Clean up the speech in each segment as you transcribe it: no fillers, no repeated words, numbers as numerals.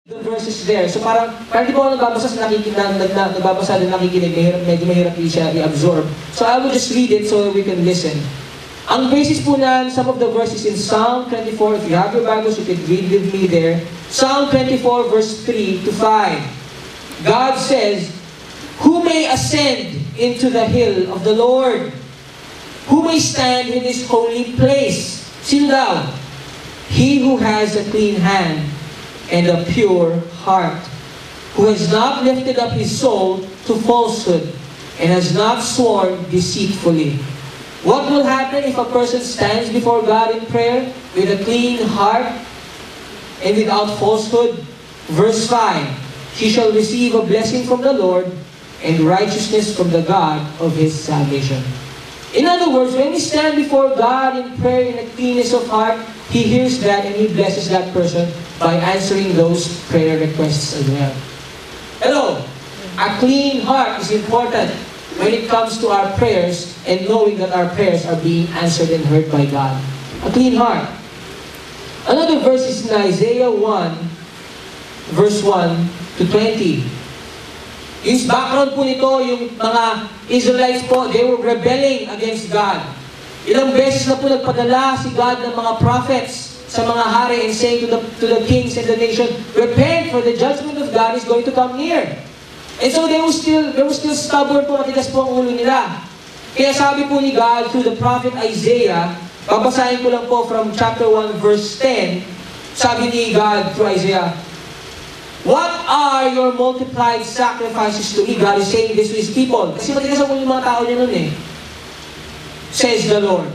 the verses there. So parang di po ako nagbabasa sa nagbabasa din nakikinig, medyo mahirap siya i-absorb. So I will just read it so we can listen. Ang basis po na some of the verses in Psalm 24, if you have your Bibles, you can read with me there. Psalm 24 verse 3 to 5. God says, "Who may ascend into the hill of the Lord? Who may stand in His holy place?" Sino daw? "He who has a clean hand and a pure heart, who has not lifted up his soul to falsehood, and has not sworn deceitfully." What will happen if a person stands before God in prayer with a clean heart and without falsehood? Verse 5, "He shall receive a blessing from the Lord and righteousness from the God of his salvation." In other words, when we stand before God in prayer in a cleanness of heart, He hears that and He blesses that person by answering those prayer requests as well. Hello! A clean heart is important when it comes to our prayers and knowing that our prayers are being answered and heard by God. A clean heart. Another verse is in Isaiah 1, verse 1 to 20. Yung background po nito, yung mga Israelites po, they were rebelling against God. Ilang beses na po nagpadala si God ng mga prophets sa mga hari and saying to the kings and the nation, "Repent, for the judgment of God is going to come near." And so they were still stubborn po, matigas po ang ulo nila. Kaya sabi po ni God through the prophet Isaiah, babasahin ko lang po from chapter 1 verse 10, sabi ni God through Isaiah, "What are your multiplied sacrifices to me?" God is saying this to His people. Kasi matigas ang ulo yung mga tao niya nun eh. Says the Lord,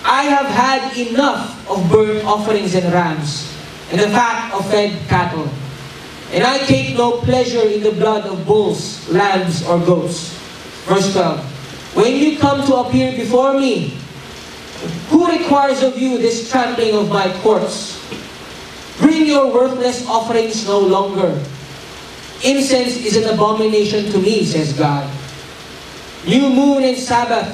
"I have had enough of burnt offerings and rams, and the fat of fed cattle. And I take no pleasure in the blood of bulls, lambs, or goats." Verse 12, "When you come to appear before me, who requires of you this trampling of my courts? Bring your worthless offerings no longer. Incense is an abomination to me," says God. "New moon and Sabbath,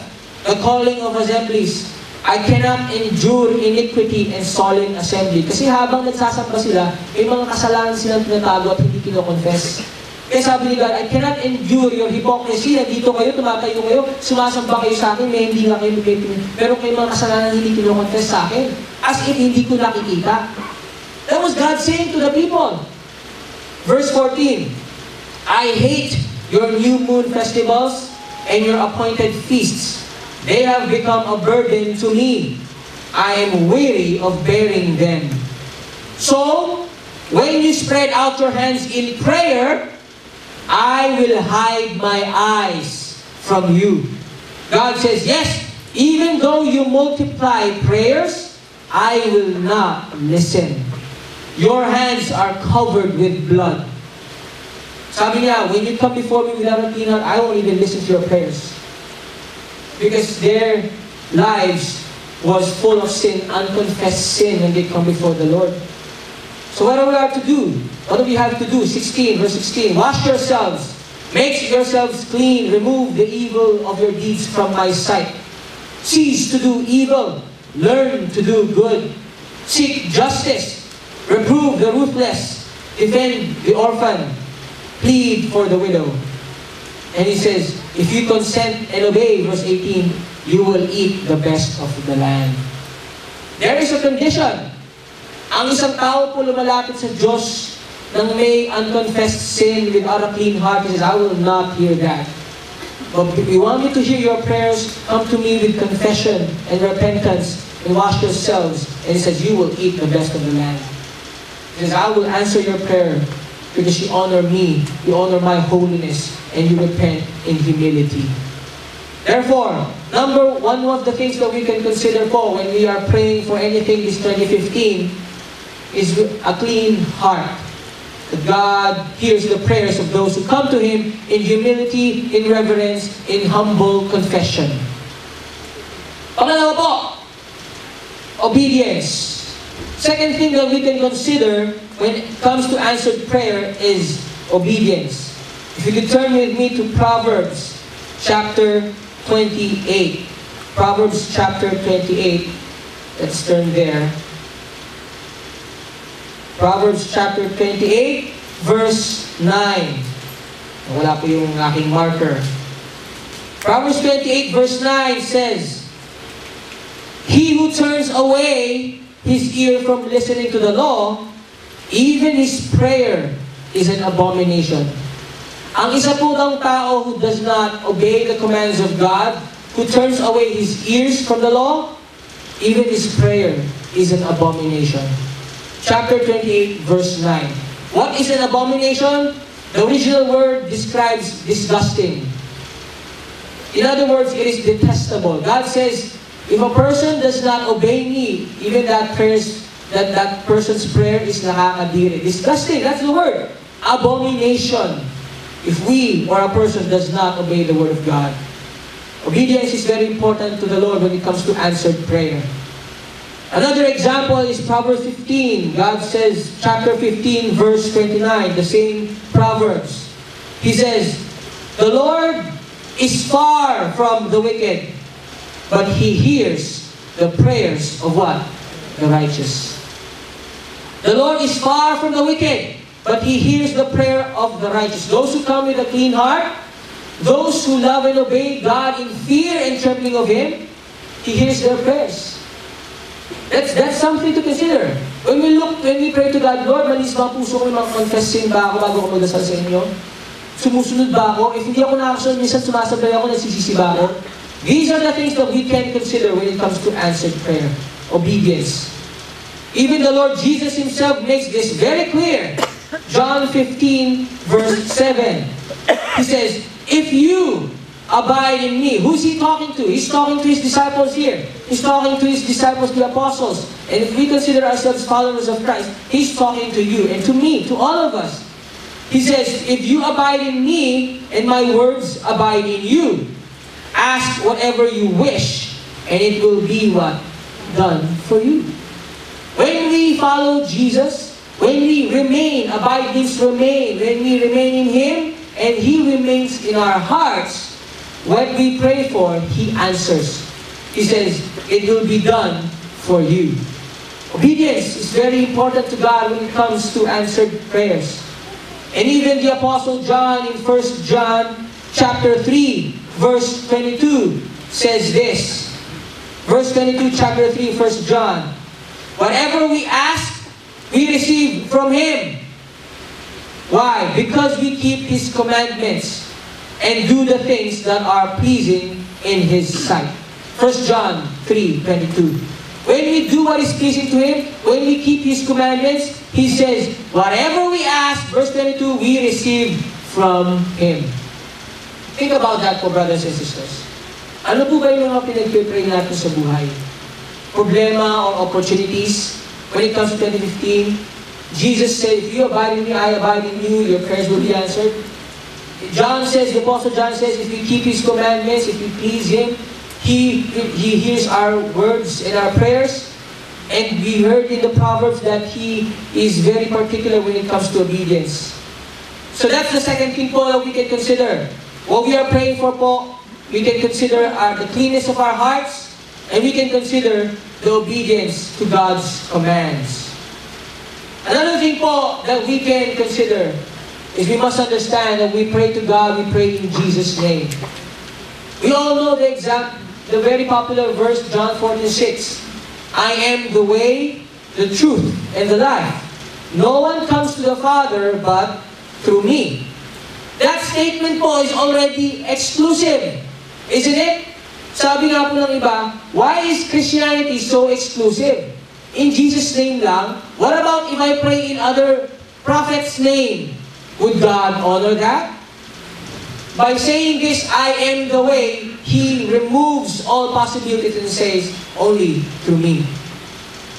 the calling of assemblies. I cannot endure iniquity and solemn assembly." Kasi habang nagsasamba sila, may mga kasalanan silang tinatago at hindi kino-confess. Kaya sabi ni God, "I cannot endure your hypocrisy." Nandito kayo, tumatayo kayo, sumasamba kayo sa akin, may hindi nga kayo pero may mga kasalanan hindi kino-confess sa akin. As if hindi ko nakikita. That was God saying to the people. Verse 14, "I hate your new moon festivals and your appointed feasts. They have become a burden to me. I am weary of bearing them. So, when you spread out your hands in prayer, I will hide my eyes from you." God says, yes, even though you multiply prayers, I will not listen. Your hands are covered with blood. Sabi niya, when you come before me without a clean heart, I won't even listen to your prayers. Because their lives was full of sin, unconfessed sin when they come before the Lord. So what do we have to do? What do we have to do? 16, verse 16. "Wash yourselves, make yourselves clean, remove the evil of your deeds from my sight. Cease to do evil, learn to do good. Seek justice, reprove the ruthless, defend the orphan, plead for the widow." And He says, "If you consent and obey," verse 18, "you will eat the best of the land." There is a condition. Ang isang tao po lumalapit sa Diyos nang may unconfessed sin without a clean heart, He says, "I will not hear that. But if you want me to hear your prayers, come to me with confession and repentance and wash yourselves." And He says, "You will eat the best of the land." He says, "I will answer your prayer because you honor me, you honor my holiness, and you repent in humility." Therefore, one of the things that we can consider po when we are praying for anything this 2015 is a clean heart. That God hears the prayers of those who come to Him in humility, in reverence, in humble confession. Pangalawa po, obedience. Second thing that we can consider when it comes to answered prayer is obedience. If you could turn with me to Proverbs chapter 28. Proverbs chapter 28. Let's turn there. Proverbs chapter 28, verse 9. Wala po yung aking marker. Proverbs 28, verse 9 says, "He who turns away his ear from listening to the law, even his prayer is an abomination." Ang isa po ng tao who does not obey the commands of God, who turns away his ears from the law, even his prayer is an abomination. Chapter 28, verse 9. What is an abomination? The original word describes disgusting. In other words, it is detestable. God says, if a person does not obey me, even that person's prayer is nakakadiri. Disgusting, that's the word. Abomination. If we or a person does not obey the word of God. Obedience is very important to the Lord when it comes to answered prayer. Another example is Proverbs 15. God says, chapter 15, verse 29, the same Proverbs. He says, "The Lord is far from the wicked, but He hears the prayers of what? The righteous." The Lord is far from the wicked, but He hears the prayer of the righteous. Those who come with a clean heart, those who love and obey God in fear and trembling of Him, He hears their prayers. That's something to consider. When we pray to God, Lord, malis ba ang puso ko, mag-confessing ba ako bago ko magdasal sa inyo? Sumusunod ba ako? If hindi ako nakakasunod, minsan sumasabay ako, nagsisisi ba ako? These are the things that we can consider when it comes to answered prayer. Obedience. Even the Lord Jesus Himself makes this very clear. John 15, verse 7. He says, "If you abide in me," who's He talking to? He's talking to His disciples here. He's talking to His disciples, the apostles. And if we consider ourselves followers of Christ, He's talking to you and to me, to all of us. He says, "If you abide in me, and my words abide in you, ask whatever you wish, and it will be what? Done for you." When we follow Jesus, when we remain, abide means remain, when we remain in Him, and He remains in our hearts, what we pray for, He answers. He says, it will be done for you. Obedience is very important to God when it comes to answered prayers. And even the Apostle John in 1 John chapter 3, verse 22 says this. Verse 22, chapter 3, 1 John. "Whatever we ask, we receive from Him." Why? Because we keep His commandments and do the things that are pleasing in His sight. 1 John 3:22. When we do what is pleasing to Him, when we keep His commandments, He says, whatever we ask, verse 22, we receive from Him. Think about that po, brothers and sisters. Ano po ba yung mga pinag-pray natin sa buhay? Problema or opportunities? When it comes to 2015, Jesus said, "If you abide in me, I abide in you, your prayers will be answered." John says, the Apostle John says, if we keep His commandments, if we please Him, He hears our words and our prayers. And we heard in the Proverbs that He is very particular when it comes to obedience. So that's the second thing po that we can consider. What we are praying for po, we can consider the cleanness of our hearts, and we can consider the obedience to God's commands. Another thing po that we can consider is we must understand that we pray to God, we pray in Jesus' name. We all know the very popular verse, John 14:6. "I am the way, the truth, and the life. No one comes to the Father but through me." That statement po is already exclusive, isn't it? Sabi nga po ng iba, why is Christianity so exclusive? In Jesus' name lang. What about if I pray in other prophets' name? Would God honor that? By saying this, "I am the way," He removes all possibilities and says, only through me.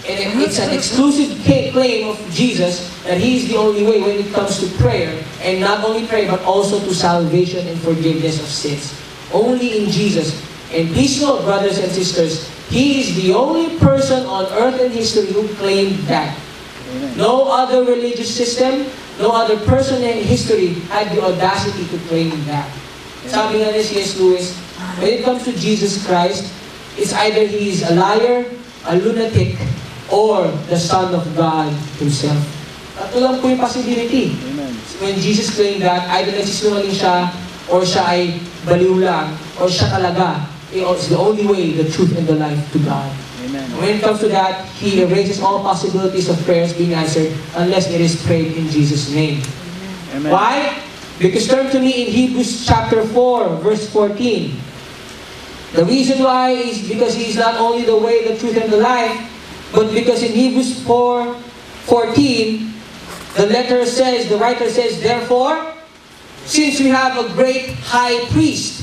And it's an exclusive claim of Jesus that He is the only way when it comes to prayer. And not only prayer, but also to salvation and forgiveness of sins. Only in Jesus. And please note, brothers and sisters, He is the only person on earth in history who claimed that. No other religious system, no other person in history had the audacity to claim that. Sabi nga ni C.S. Lewis, when it comes to Jesus Christ, it's either He is a liar, a lunatic, or the Son of God Himself. Ito lang po yung possibility. Amen. When Jesus claimed that, either nagsisinungaling siya, or siya ay baliw lang, or siya talaga, it's the only way, the truth, and the life to God. Amen. When it comes to that, He erases all possibilities of prayers being answered unless it is prayed in Jesus' name. Amen. Why? Because turn to me in Hebrews chapter 4, verse 14. The reason why is because He is not only the way, the truth, and the life, but because in Hebrews 4:14, the writer says, therefore, since we have a great high priest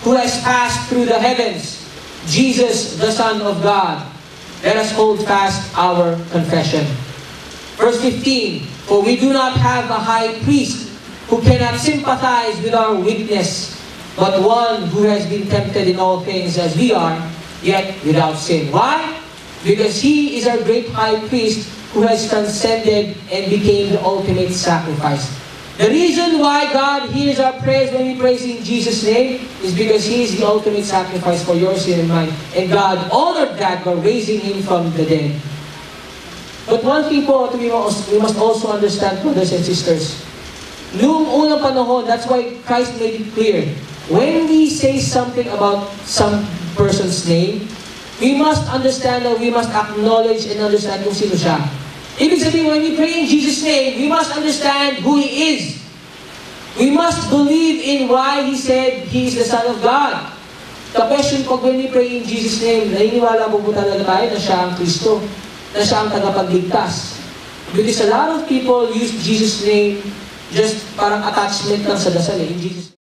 who has passed through the heavens, Jesus, the Son of God, let us hold fast our confession. Verse 15, for we do not have a high priest who cannot sympathize with our weakness, but one who has been tempted in all things as we are, yet without sin. Why? Because He is our great high priest who has transcended and became the ultimate sacrifice. The reason why God hears our prayers when we praise in Jesus' name is because He is the ultimate sacrifice for your sin and mine. And God honored that by raising Him from the dead. But one thing po, we must also understand, brothers and sisters, noong unang panahon, that's why Christ made it clear, when we say something about some person's name, we must understand that we must acknowledge and understand kung sino siya. Ibig sabihin, when we pray in Jesus' name, we must understand who He is. We must believe in why He said He is the Son of God. The question pag when we pray in Jesus' name, naniniwala po talaga tayo na siya ang Kristo, na siya ang tagapagligtas. Because a lot of people use Jesus' name just parang attachment lang sa dasal in Jesus'